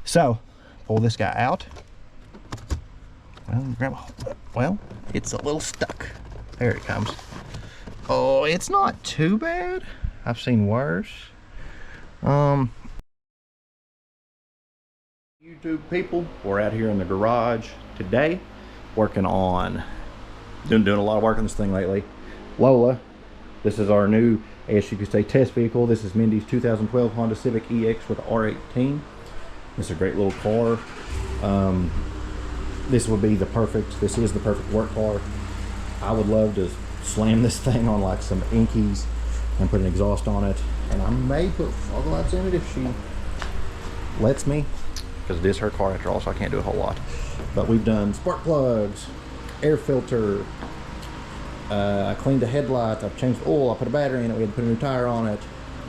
So pull this guy out. Well, it's a little stuck. There it comes. Oh, it's not too bad. I've seen worse. YouTube people, we're out here in the garage today working on doing a lot of work on this thing lately. Lola, this is our new, I guess you could say, test vehicle. This is Mindy's 2012 Honda Civic EX with R18. This is a great little car. This is the perfect work car. I would love to slam this thing on like some Inkies and put an exhaust on it, and I may put fog lights in it if she lets me, because it is her car after all, so I can't do a whole lot. But we've done spark plugs, air filter, I cleaned the headlights, I've changed the oil, I put a battery in it, we had to put a new tire on it,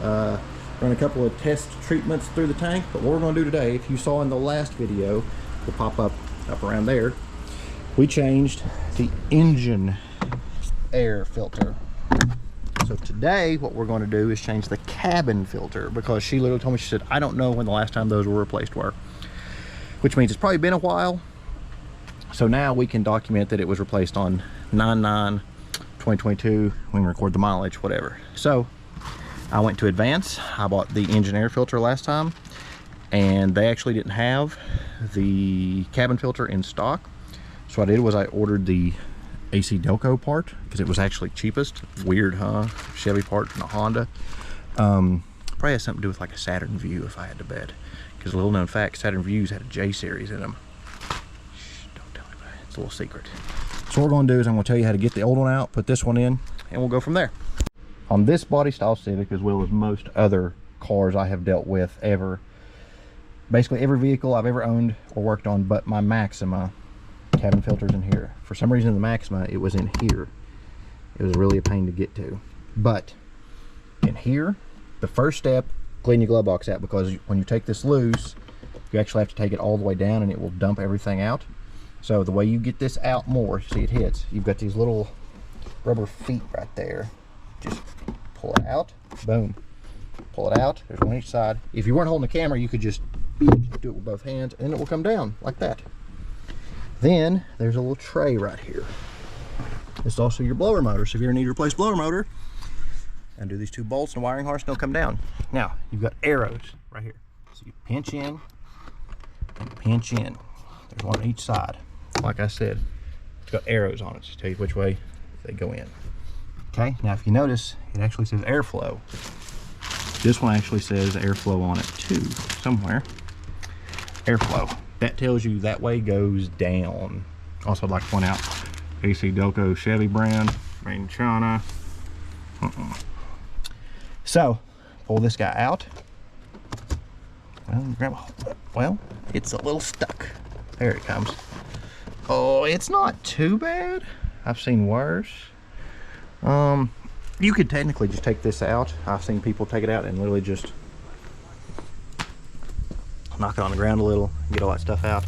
run a couple of test treatments through the tank. But what we're going to do today, if you saw in the last video, will pop up around there, we changed the engine air filter. So today what we're going to do is change the cabin filter, because she literally told me, she said, I don't know when the last time those were replaced were, which means it's probably been a while. So now we can document that it was replaced on 9/9/2022. we can record the mileage, whatever. So I went to Advance. I bought the engine air filter last time, and they actually didn't have the cabin filter in stock. So what I did was I ordered the AC Delco part, because it was actually cheapest. Weird, huh? Chevy part from a Honda. Probably has something to do with like a Saturn View, if I had to bet, because a little known fact, Saturn Views had a J series in them. Shh, don't tell anybody, it's a little secret. So what we're going to do is I'm going to tell you how to get the old one out, put this one in, and we'll go from there. On this body style Civic, as well as most other cars I have dealt with ever, basically every vehicle I've ever owned or worked on but my Maxima, cabin filters in here. For some reason the Maxima, it was in here. It was really a pain to get to. But in here, the first step, clean your glove box out, because when you take this loose, you actually have to take it all the way down and it will dump everything out. So the way you get this out more, see it hits, you've got these little rubber feet right there. Just pull it out, boom. Pull it out, there's one each side. If you weren't holding the camera, you could just do it with both hands and it will come down like that. Then there's a little tray right here. It's also your blower motor, so if you ever need to replace blower motor, undo these two bolts and wiring harness, they'll come down. Now you've got arrows right here, so you pinch in and pinch in. There's one on each side. Like I said, it's got arrows on it to tell you which way they go in. Okay, now if you notice, it actually says airflow. This one actually says airflow on it too, somewhere. Airflow. That tells you that way goes down. Also, I'd like to point out, AC Delco Chevy brand, made in China. So, pull this guy out. Well, it's a little stuck. There it comes. Oh, it's not too bad. I've seen worse. You could technically just take this out. I've seen people take it out and literally just knock it on the ground a little, get all that stuff out.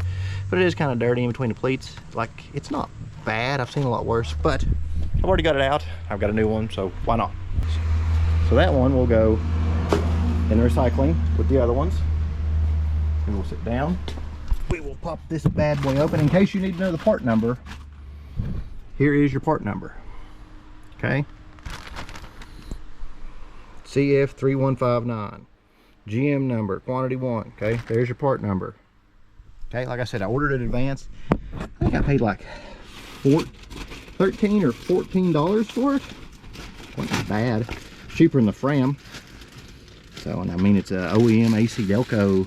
But it is kind of dirty in between the pleats. Like, it's not bad. I've seen a lot worse, but I've already got it out. I've got a new one, so why not? So that one will go in the recycling with the other ones. And we'll sit down. We will pop this bad boy open. In case you need to know the part number, here is your part number. Okay, CF3159, GM number, quantity 1. Okay, there's your part number. Okay, like I said, I ordered it in advance. I think I paid like $13 or $14 for it. Wasn't bad. Cheaper than the Fram. So, and I mean, it's a OEM AC Delco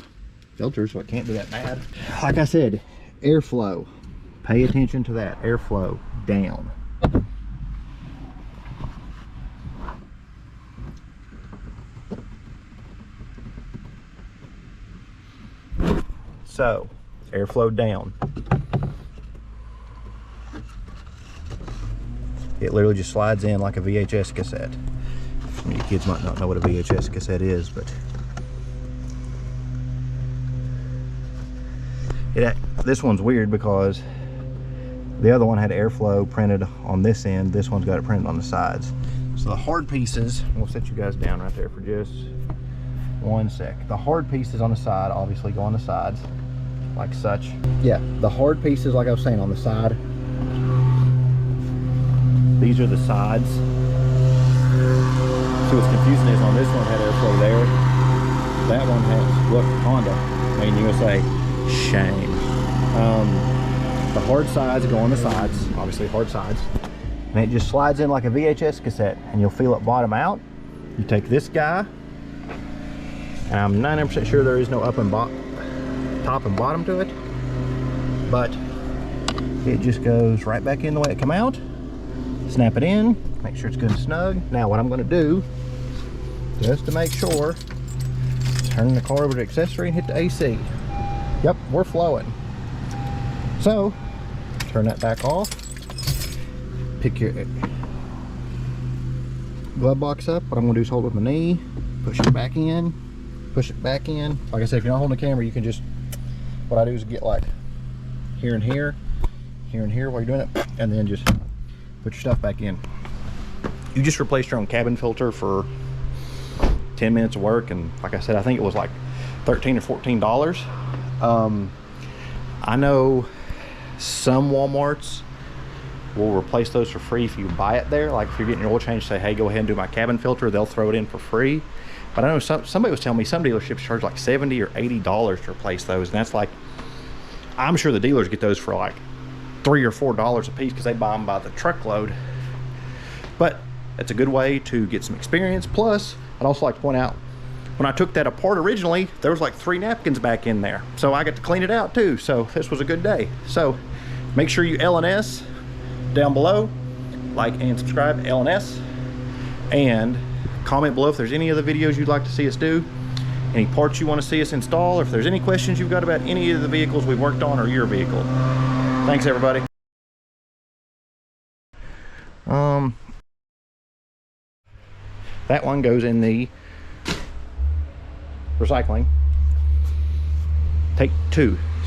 filter, so it can't be that bad. Like I said, airflow. Pay attention to that. Airflow down. So, airflow down. It literally just slides in like a VHS cassette. I mean, you kids might not know what a VHS cassette is, but this one's weird because the other one had airflow printed on this end. This one's got it printed on the sides. So the hard pieces, we'll set you guys down right there for just One sec. The hard pieces on the side obviously go on the sides, like such. Yeah, the hard pieces, like I was saying, on the side. These are the sides. See what's confusing is on this one had airflow there. That one has, look, Honda, made in USA. Shame. The hard sides go on the sides, obviously hard sides. And it just slides in like a VHS cassette, and you'll feel it bottom out. You take this guy, and I'm 99% sure there is no top and bottom to it, but it just goes right back in the way it come out. Snap it in, make sure it's good and snug. Now what I'm going to do, just to make sure, turn the car over to accessory and hit the AC. Yep, we're flowing. So turn that back off, pick your glove box up. What I'm going to do is hold it with my knee, push it back in, push it back in. Like I said, if you're not holding the camera, you can just, what I do is get like here and here, here and here while you're doing it, and then just put your stuff back in. You just replaced your own cabin filter for 10 minutes of work, and like I said, I think it was like $13 or $14. I know some Walmarts will replace those for free if you buy it there. Like if you're getting your oil change, say, hey, go ahead and do my cabin filter, they'll throw it in for free. But I know somebody was telling me some dealerships charge like $70 or $80 to replace those, and that's like, I'm sure the dealers get those for like $3 or $4 a piece because they buy them by the truckload. But it's a good way to get some experience. Plus, I'd also like to point out, when I took that apart originally, there was like 3 napkins back in there, so I got to clean it out too. So this was a good day. So make sure you L&S down below, like and subscribe, L&S, and comment below if there's any other videos you'd like to see us do, any parts you want to see us install, or if there's any questions you've got about any of the vehicles we've worked on or your vehicle. Thanks, everybody. That one goes in the recycling. Take 2.